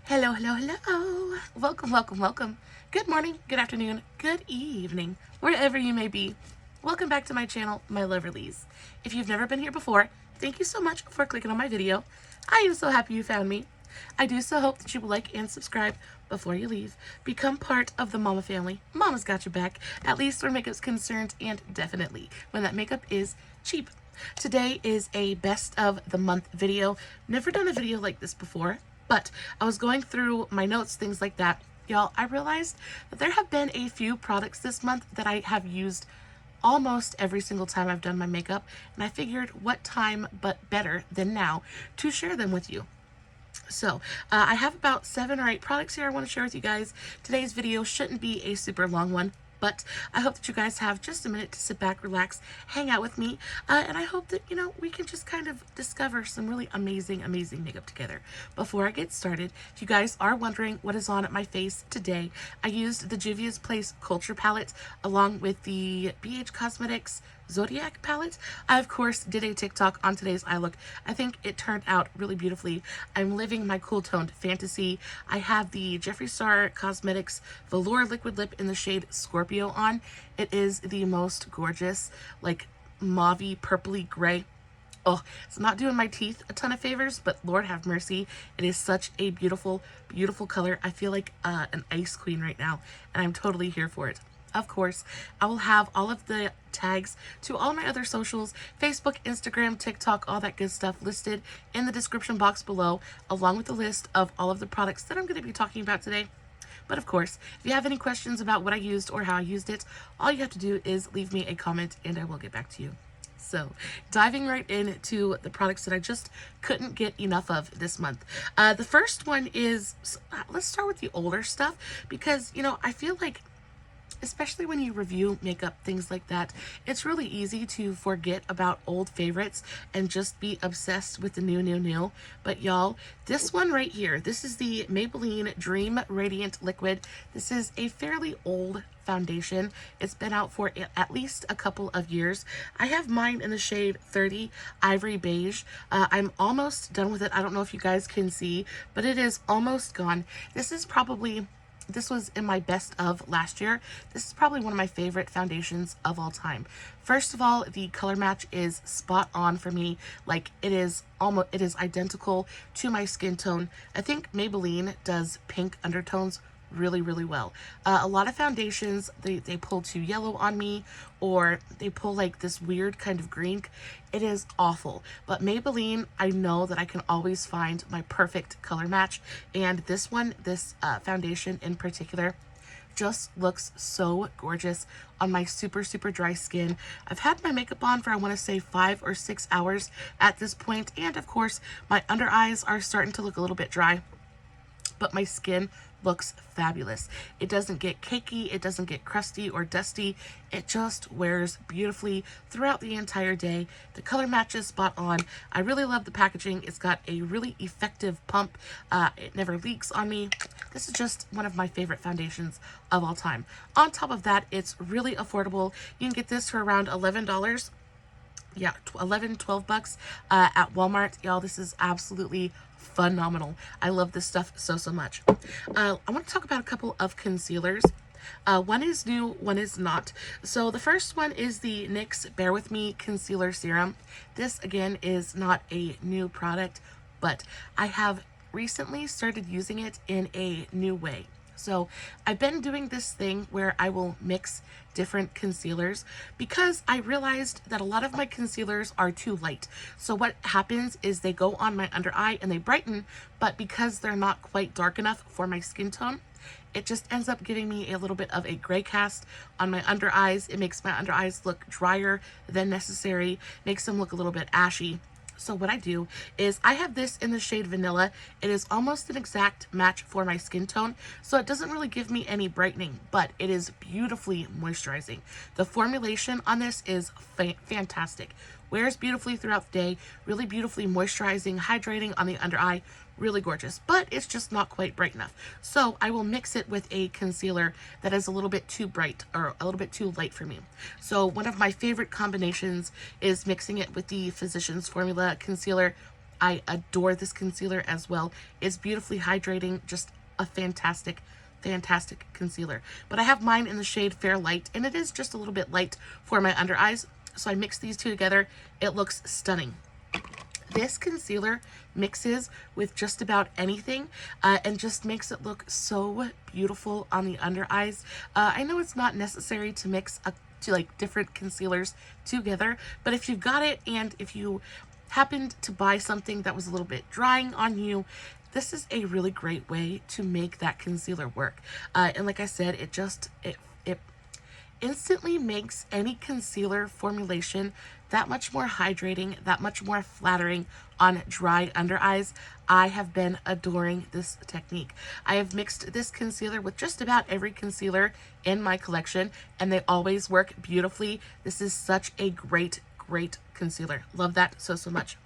Hello, hello, hello. Welcome, welcome, welcome. Good morning, good afternoon, good evening, wherever you may be. Welcome back to my channel, my Loverlies. If you've never been here before, thank you so much for clicking on my video. I am so happy you found me. I do so hope that you will like and subscribe before you leave. Become part of the Mama family. Mama's got your back, at least where makeup's concerned, and definitely when that makeup is cheap. Today is a best of the month video. Never done a video like this before, but I was going through my notes, things like that. Y'all, I realized that there have been a few products this month that I have used almost every single time I've done my makeup, and I figured what time but better than now to share them with you. So I have about 7 or 8 products here I want to share with you guys. Today's video shouldn't be a super long one, but I hope that you guys have just a minute to sit back, relax, hang out with me, and I hope that, we can just kind of discover some really amazing, amazing makeup together. Before I get started, if you guys are wondering what is on my face today, I used the Juvia's Place Culture palette along with the BH Cosmetics Zodiac palette. I, of course, did a TikTok on today's eye look. I think it turned out really beautifully. I'm living my cool toned fantasy. I have the Jeffree Star Cosmetics Velour Liquid Lip in the shade Scorpio on. It is the most gorgeous, like mauvey, purpley gray. Oh, it's not doing my teeth a ton of favors, but Lord have mercy, it is such a beautiful, beautiful color. I feel like an ice queen right now, and I'm totally here for it. Of course, I will have all of the tags to all my other socials, Facebook, Instagram, TikTok, all that good stuff listed in the description box below, along with the list of all of the products that I'm going to be talking about today. But of course, if you have any questions about what I used or how I used it, all you have to do is leave me a comment and I will get back to you. So, diving right into the products that I just couldn't get enough of this month. The first one is, let's start with the older stuff because, I feel like especially when you review makeup, things like that, it's really easy to forget about old favorites and just be obsessed with the new. But y'all, this one right here, this is the Maybelline Dream Radiant Liquid. This is a fairly old foundation. It's been out for at least a couple of years. I have mine in the shade 30 Ivory Beige. I'm almost done with it. I don't know if you guys can see, but it is almost gone. This was in my best of last year. This is probably one of my favorite foundations of all time. First of all, the color match is spot on for me. Like it is identical to my skin tone. I think Maybelline does pink undertones really, really well. A lot of foundations, they pull too yellow on me, or they pull like this weird kind of green. It is awful. But Maybelline, I know that I can always find my perfect color match, and this one, this foundation in particular, just looks so gorgeous on my super, super dry skin. I've had my makeup on for, I want to say, 5 or 6 hours at this point, and of course, my under eyes are starting to look a little bit dry, but my skin looks fabulous. It doesn't get cakey, it doesn't get crusty or dusty. It just wears beautifully throughout the entire day. The color matches spot on. I really love the packaging. It's got a really effective pump. It never leaks on me. This is just one of my favorite foundations of all time. On top of that, it's really affordable. You can get this for around $11. Yeah, 12 bucks at Walmart. Y'all, this is absolutely phenomenal. I love this stuff so much. I want to talk about a couple of concealers. One is new, one is not. So the first one is the NYX Bare With Me Concealer Serum. This, again, is not a new product, but I have recently started using it in a new way. So I've been doing this thing where I will mix different concealers because I realized that a lot of my concealers are too light. So what happens is they go on my under eye and they brighten, but because they're not quite dark enough for my skin tone, it just ends up giving me a little bit of a gray cast on my under eyes. It makes my under eyes look drier than necessary, makes them look a little bit ashy. So what I do is I have this in the shade Vanilla. It is almost an exact match for my skin tone, so it doesn't really give me any brightening, but it is beautifully moisturizing. The formulation on this is fantastic. Wears beautifully throughout the day, really beautifully moisturizing, hydrating on the under eye, really gorgeous, but it's just not quite bright enough. So I will mix it with a concealer that is a little bit too bright or a little bit too light for me. So one of my favorite combinations is mixing it with the Physicians Formula concealer. I adore this concealer as well. It's beautifully hydrating, just a fantastic concealer. But I have mine in the shade Fair Light, and it is just a little bit light for my under eyes. So I mix these two together. It looks stunning. This concealer mixes with just about anything and just makes it look so beautiful on the under eyes. I know it's not necessary to mix to like different concealers together, but if you've got it and if you happened to buy something that was a little bit drying on you, this is a really great way to make that concealer work. And like I said, it instantly makes any concealer formulation that much more hydrating, that much more flattering on dry under eyes. I have been adoring this technique. I have mixed this concealer with just about every concealer in my collection, and they always work beautifully. This is such a great concealer. Love that so much.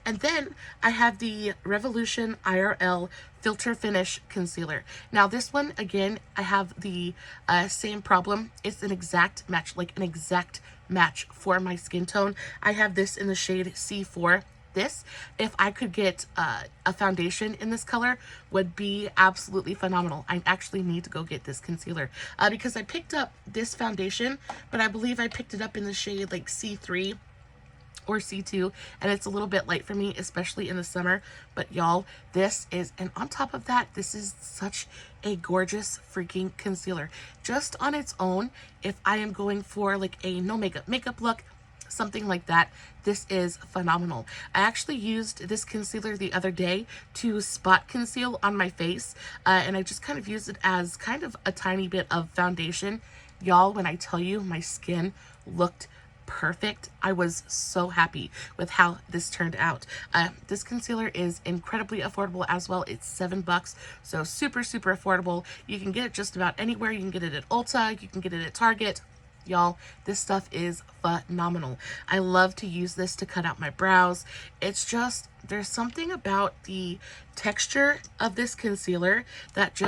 And then I have the Revolution IRL Filter Finish Concealer. Now this one, again, I have the same problem. It's an exact match, like an exact match for my skin tone. I have this in the shade C4. This, if I could get a foundation in this color, would be absolutely phenomenal. I actually need to go get this concealer because I picked up this foundation, but I believe I picked it up in the shade like C3 or C2, and it's a little bit light for me, especially in the summer. But y'all, this is, and on top of that, this is such a gorgeous freaking concealer. Just on its own, if I am going for like a no makeup look, something like that, this is phenomenal. I actually used this concealer the other day to spot conceal on my face, and I just kind of used it as kind of a tiny bit of foundation. Y'all, when I tell you my skin looked perfect, I was so happy with how this turned out. This concealer is incredibly affordable as well. It's $7, so super affordable. You can get it just about anywhere. You can get it at Ulta, you can get it at Target. Y'all, this stuff is phenomenal. I love to use this to cut out my brows. It's just, there's something about the texture of this concealer that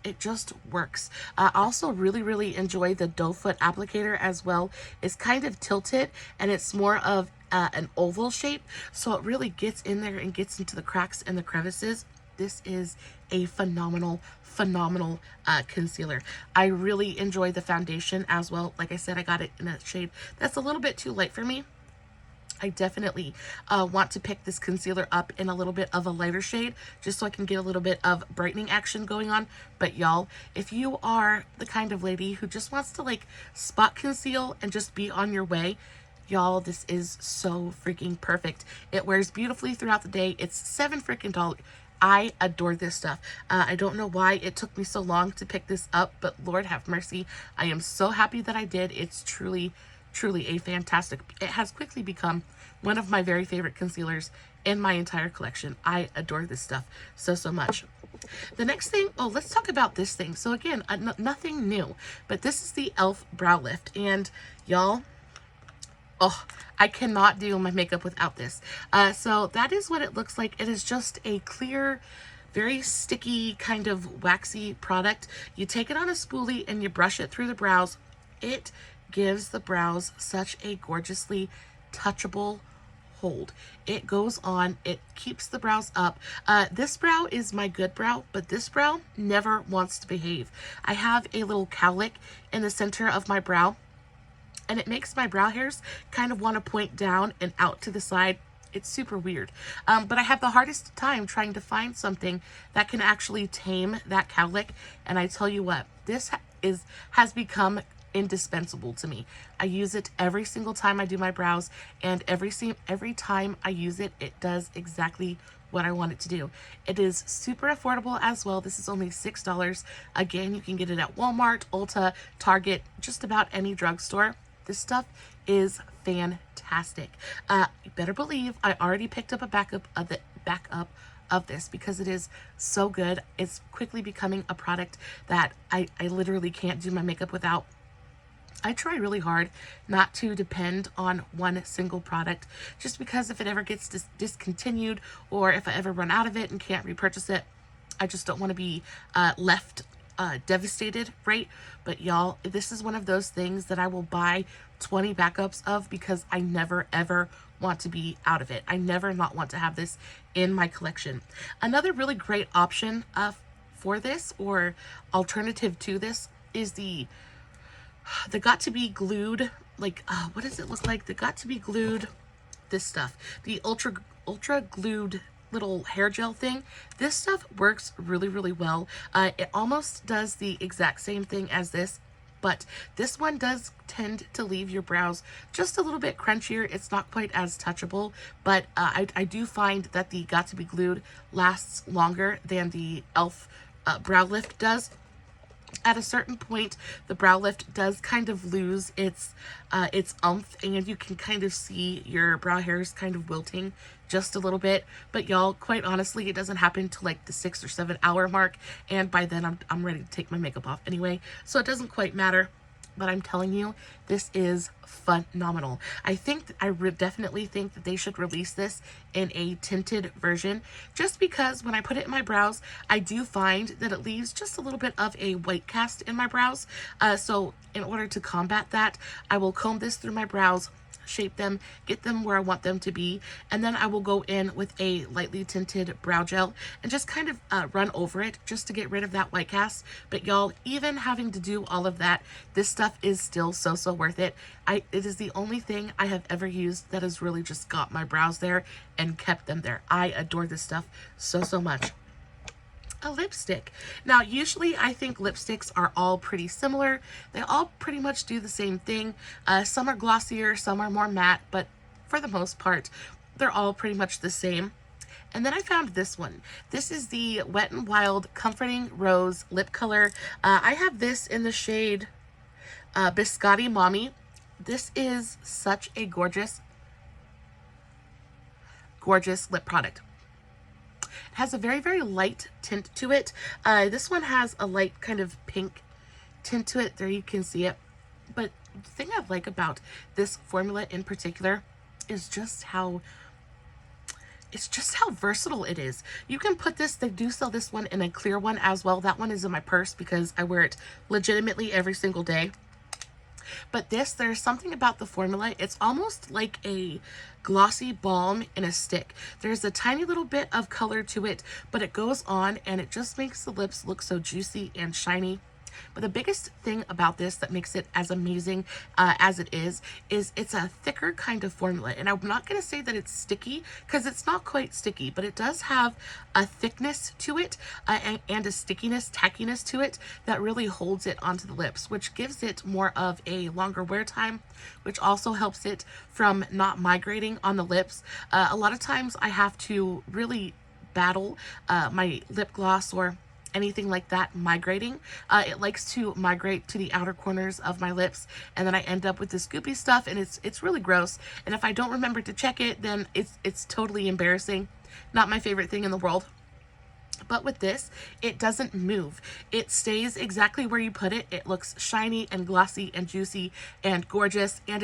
it just works. I also really enjoy the doe foot applicator as well. It's kind of tilted and it's more of an oval shape, so it really gets in there and gets into the cracks and the crevices. This is a phenomenal concealer. I really enjoy the foundation as well. Like I said, I got it in a shade that's a little bit too light for me. I definitely want to pick this concealer up in a little bit of a lighter shade just so I can get a little bit of brightening action going on. But y'all, if you are the kind of lady who just wants to like spot conceal and just be on your way, y'all, this is so freaking perfect. It wears beautifully throughout the day. It's $7 freaking. I adore this stuff. I don't know why it took me so long to pick this up, but Lord have mercy, I am so happy that I did. It's truly a fantastic, it has quickly become one of my very favorite concealers in my entire collection. I adore this stuff so much. The next thing, oh, let's talk about this thing. So again, nothing new, but this is the e.l.f. Brow Lift, and y'all, oh, I cannot do my makeup without this. So that is what it looks like. It is just a clear, very sticky, kind of waxy product. You take it on a spoolie and you brush it through the brows. It gives the brows such a gorgeously touchable hold. It goes on, it keeps the brows up. This brow is my good brow, but this brow never wants to behave. I have a little cowlick in the center of my brow, and it makes my brow hairs kind of want to point down and out to the side. It's super weird. But I have the hardest time trying to find something that can actually tame that cowlick. And I tell you what, this has become indispensable to me. I use it every single time I do my brows, and every time I use it, it does exactly what I want it to do. It is super affordable as well. This is only $6. Again, you can get it at Walmart, Ulta, Target, just about any drugstore. This stuff is fantastic. You better believe I already picked up a backup of this because it is so good. It's quickly becoming a product that I literally can't do my makeup without. I try really hard not to depend on one single product, just because if it ever gets discontinued or if I ever run out of it and can't repurchase it, I just don't want to be left devastated, right? But y'all, this is one of those things that I will buy 20 backups of, because I never ever want to be out of it. I never not want to have this in my collection. Another really great option for this, or alternative to this, is the Got2b glued, like what does it look like? The Got2b glued, this stuff, the ultra glued little hair gel thing. This stuff works really, really well. It almost does the exact same thing as this, but this one does tend to leave your brows just a little bit crunchier. It's not quite as touchable, but I do find that the Got2b glued lasts longer than the e.l.f. Brow Lift does. At a certain point, the Brow Lift does kind of lose its oomph, and you can kind of see your brow hairs kind of wilting just a little bit. But y'all, quite honestly, it doesn't happen to like the 6 or 7 hour mark, and by then I'm ready to take my makeup off anyway, so it doesn't quite matter. But I'm telling you, this is phenomenal. I definitely think that they should release this in a tinted version, just because when I put it in my brows, I do find that it leaves just a little bit of a white cast in my brows. So in order to combat that, I will comb this through my brows, shape them, get them where I want them to be, and then I will go in with a lightly tinted brow gel and just kind of run over it just to get rid of that white cast. But y'all, even having to do all of that, this stuff is still so worth it. It is the only thing I have ever used that has really just got my brows there and kept them there. I adore this stuff so much. A lipstick. Now, usually I think lipsticks are all pretty similar. They all pretty much do the same thing. Some are glossier, some are more matte, but for the most part, they're all pretty much the same. And then I found this one. This is the Wet n Wild Comforting Rose Lip Color. I have this in the shade Biscotti Mommy. This is such a gorgeous lip product. Has a very light tint to it. This one has a light kind of pink tint to it. There you can see it. But the thing I like about this formula in particular is just how versatile it is. You can put this, they do sell this one in a clear one as well. That one is in my purse because I wear it legitimately every single day. But there's something about the formula. It's almost like a glossy balm in a stick. There's a tiny little bit of color to it, but it goes on and it just makes the lips look so juicy and shiny. But the biggest thing about this that makes it as amazing as it is it's a thicker kind of formula. And I'm not going to say that it's sticky, because it's not quite sticky, but it does have a thickness to it and a stickiness, tackiness to it that really holds it onto the lips, which gives it more of a longer wear time, which also helps it from not migrating on the lips. A lot of times I have to really battle my lip gloss or anything like that migrating. It likes to migrate to the outer corners of my lips, and then I end up with this goopy stuff, and it's really gross. And if I don't remember to check it, then it's totally embarrassing. Not my favorite thing in the world. But with this, it doesn't move. It stays exactly where you put it. It looks shiny and glossy and juicy and gorgeous, and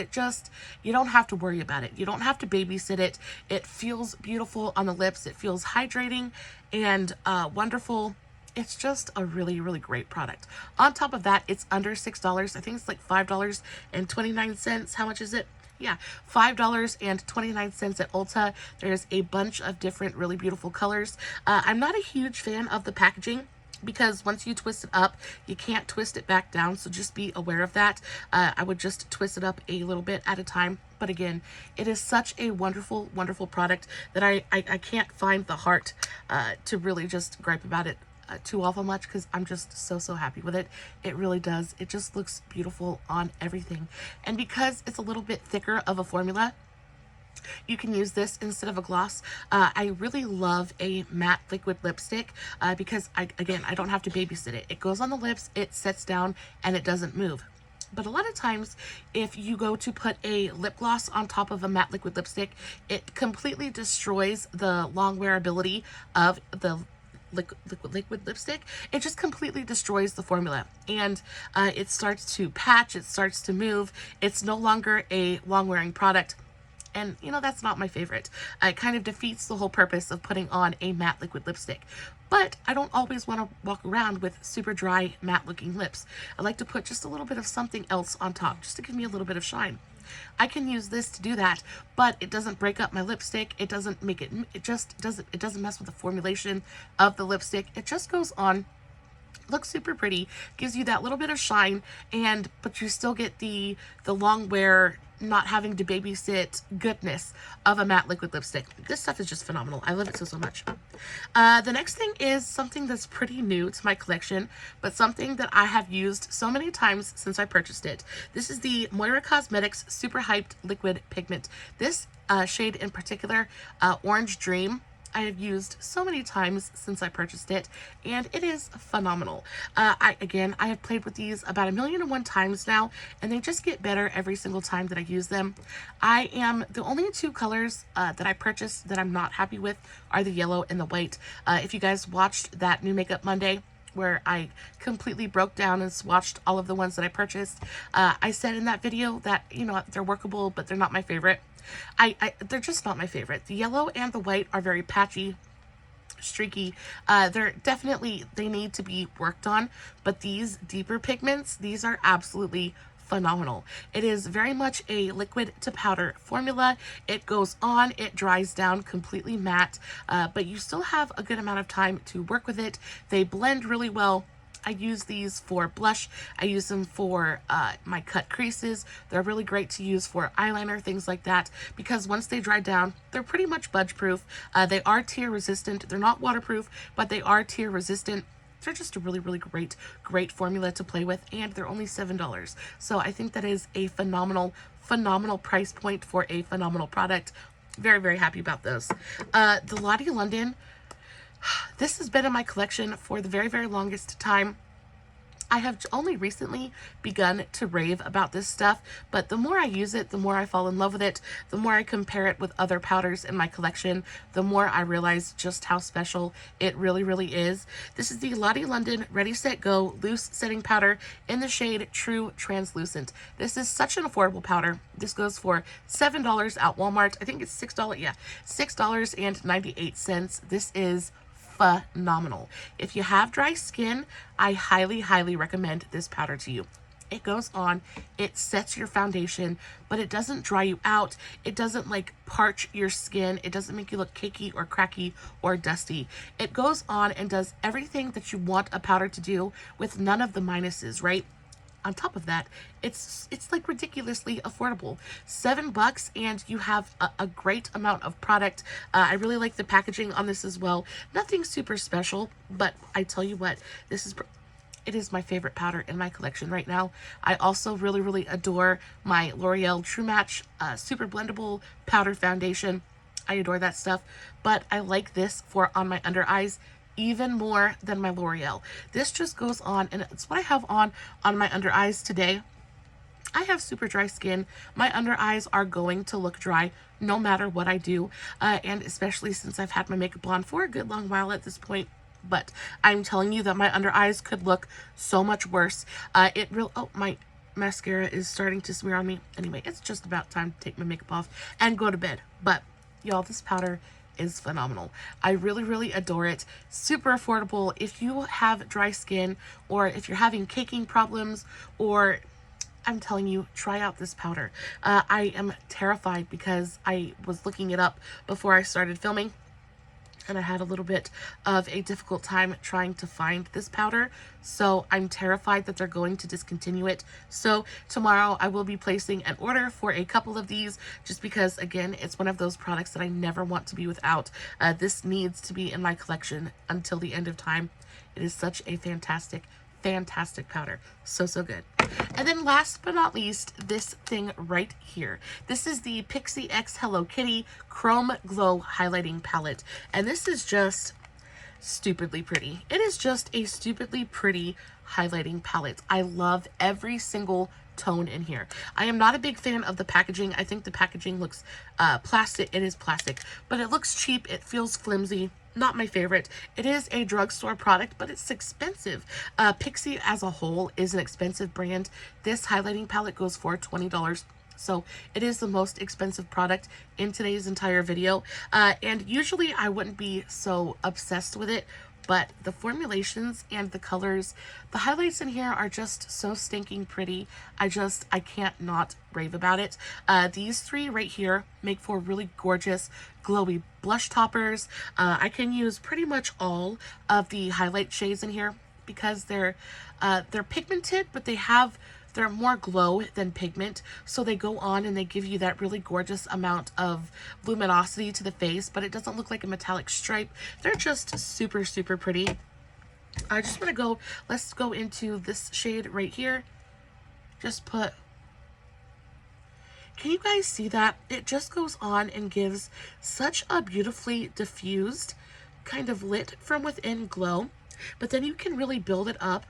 you don't have to worry about it. You don't have to babysit it. It feels beautiful on the lips. It feels hydrating and wonderful. It's just a really great product. On top of that, it's under $6. I think it's like $5.29. How much is it? Yeah, $5.29 at Ulta. There's a bunch of different really beautiful colors. I'm not a huge fan of the packaging, because once you twist it up, you can't twist it back down, so just be aware of that. I would just twist it up a little bit at a time. But again, it is such a wonderful product that I can't find the heart to really just gripe about it too awful much, because I'm just so happy with it. It really does. It just looks beautiful on everything. And because it's a little bit thicker of a formula, you can use this instead of a gloss. I really love a matte liquid lipstick because I don't have to babysit it. It goes on the lips, it sets down, and it doesn't move. But a lot of times, if you go to put a lip gloss on top of a matte liquid lipstick, it completely destroys the long wearability of the liquid lipstick. It just completely destroys the formula, and it starts to patch, it starts to move. It's no longer a long wearing product. And, you know, that's not my favorite. It kind of defeats the whole purpose of putting on a matte liquid lipstick. But I don't always want to walk around with super dry, matte looking lips. I like to put just a little bit of something else on top, just to give me a little bit of shine. I can use this to do that, but it doesn't break up my lipstick. It doesn't make it, it doesn't mess with the formulation of the lipstick. It just goes on, looks super pretty, gives you that little bit of shine, and but you still get the long wear, not having to babysit goodness of a matte liquid lipstick. This stuff is just phenomenal. I love it so much. The next thing is something that's pretty new to my collection, but something that I have used so many times since I purchased it. This is the Moira Cosmetics Super Hyped Liquid Pigment. This shade in particular, Orange Dream, I have used so many times since I purchased it, and it is phenomenal. I have played with these about 1,000,001 times now, and they just get better every single time that I use them. The only two colors that I purchased that I'm not happy with are the yellow and the white. If you guys watched that New Makeup Monday, where I completely broke down and swatched all of the ones that I purchased, I said in that video that, you know, they're workable, but they're not my favorite. They're just not my favorite. The yellow and the white are very patchy, streaky. They need to be worked on, but these deeper pigments, these are absolutely phenomenal. It is very much a liquid to powder formula. It goes on, it dries down completely matte, but you still have a good amount of time to work with it. They blend really well. I use these for blush. I use them for my cut creases. They're really great to use for eyeliner, things like that, because once they dry down, they're pretty much budge proof. They are tear resistant. They're not waterproof, but they are tear resistant. They're just a really, really great formula to play with, and they're only $7. So I think that is a phenomenal price point for a phenomenal product. Very, very happy about those. The Lottie London, this has been in my collection for the very, very longest time. I have only recently begun to rave about this stuff, but the more I use it, the more I fall in love with it. The more I compare it with other powders in my collection, the more I realize just how special it really, really is. This is the Lottie London Ready Set Go Loose Setting Powder in the shade True Translucent. This is such an affordable powder. This goes for $7 at Walmart. I think it's $6. Yeah, $6.98. This is phenomenal. If you have dry skin, I highly recommend this powder to you. It goes on, it sets your foundation, but it doesn't dry you out. It doesn't like parch your skin. It doesn't make you look cakey or cracky or dusty. It goes on and does everything that you want a powder to do with none of the minuses, right? On top of that, it's like ridiculously affordable. $7 and you have a great amount of product. I really like the packaging on this as well. Nothing super special, but I tell you what, it is my favorite powder in my collection right now. I also really adore my L'Oreal True Match Super Blendable Powder Foundation. I adore that stuff, but I like this for on my under eyes even more than my L'Oreal. This just goes on, and it's what I have on my under eyes today. I have super dry skin. My under eyes are going to look dry no matter what I do, and especially since I've had my makeup on for a good long while at this point. But I'm telling you that my under eyes could look so much worse. Oh, my mascara is starting to smear on me. Anyway, it's just about time to take my makeup off and go to bed. But y'all, this powder is phenomenal. I really adore it. Super affordable. If you have dry skin, or if you're having caking problems, or I'm telling you, try out this powder. I am terrified because I was looking it up before I started filming, and I had a little bit of a difficult time trying to find this powder, so I'm terrified that they're going to discontinue it. So tomorrow I will be placing an order for a couple of these, just because, again, it's one of those products that I never want to be without. This needs to be in my collection until the end of time. It is such a fantastic powder. So good. And then last but not least, this thing right here. This is the Pixie X Hello Kitty Chrome Glow Highlighting Palette. And this is just stupidly pretty. It is just a stupidly pretty highlighting palette. I love every single tone in here. I am not a big fan of the packaging. I think the packaging looks plastic. It is plastic, but it looks cheap. It feels flimsy. Not my favorite. It is a drugstore product, but it's expensive. Pixie as a whole is an expensive brand. This highlighting palette goes for $20 So it is the most expensive product in today's entire video. And usually I wouldn't be so obsessed with it, but the formulations and the colors, the highlights in here are just so stinking pretty. I can't not rave about it. These three right here make for really gorgeous, glowy blush toppers. I can use pretty much all of the highlight shades in here because they're pigmented, but they're more glow than pigment, so they go on and they give you that really gorgeous amount of luminosity to the face, but it doesn't look like a metallic stripe. They're just super, super pretty. I just want to let's go into this shade right here. Can you guys see that? It just goes on and gives such a beautifully diffused, kind of lit from within glow, but then you can really build it up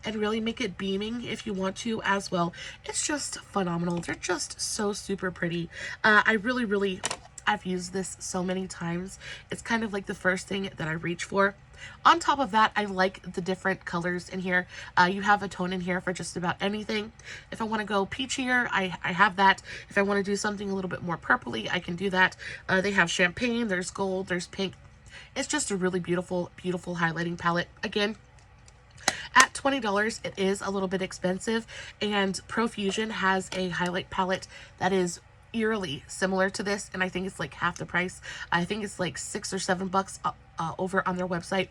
and really make it beaming if you want to as well. It's just phenomenal. They're just so super pretty. I've used this so many times. It's kind of like the first thing that I reach for. On top of that, I like the different colors in here. You have a tone in here for just about anything. If I want to go peachier, I have that. If I want to do something a little bit more purpley, I can do that. They have champagne, there's gold, there's pink. It's just a really beautiful, beautiful highlighting palette. Again, at $20, it is a little bit expensive, and Profusion has a highlight palette that is eerily similar to this, and I think it's like half the price. I think it's like $6 or $7 over on their website.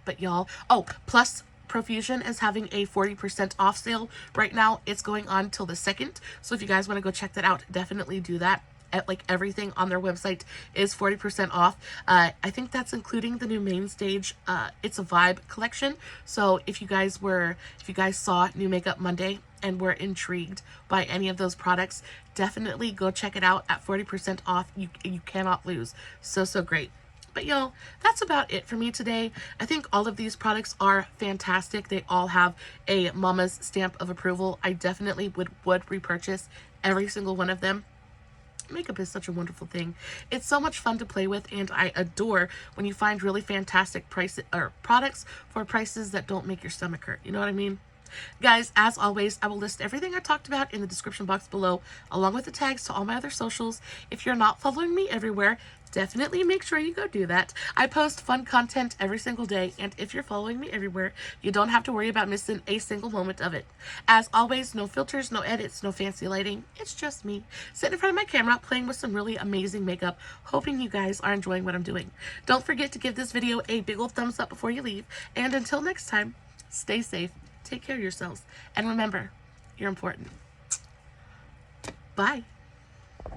But y'all, oh, plus Profusion is having a 40% off sale right now. It's going on till the 2nd, so if you guys want to go check that out, definitely do that. Like everything on their website is 40% off. I think that's including the new main stage. It's a Vibe collection. So if you guys saw New Makeup Monday and were intrigued by any of those products, definitely go check it out at 40% off. You cannot lose. So great. But y'all, that's about it for me today. I think all of these products are fantastic. They all have a mama's stamp of approval. I definitely would repurchase every single one of them. Makeup is such a wonderful thing. It's so much fun to play with, and I adore when you find really fantastic prices or products for prices that don't make your stomach hurt. You know what I mean? Guys, as always, I will list everything I talked about in the description box below, along with the tags to all my other socials. If you're not following me everywhere, definitely make sure you go do that. I post fun content every single day, and if you're following me everywhere, you don't have to worry about missing a single moment of it. As always, no filters, no edits, no fancy lighting. It's just me sitting in front of my camera playing with some really amazing makeup, hoping you guys are enjoying what I'm doing. Don't forget to give this video a big old thumbs up before you leave, and until next time, stay safe, take care of yourselves, and remember, you're important. Bye.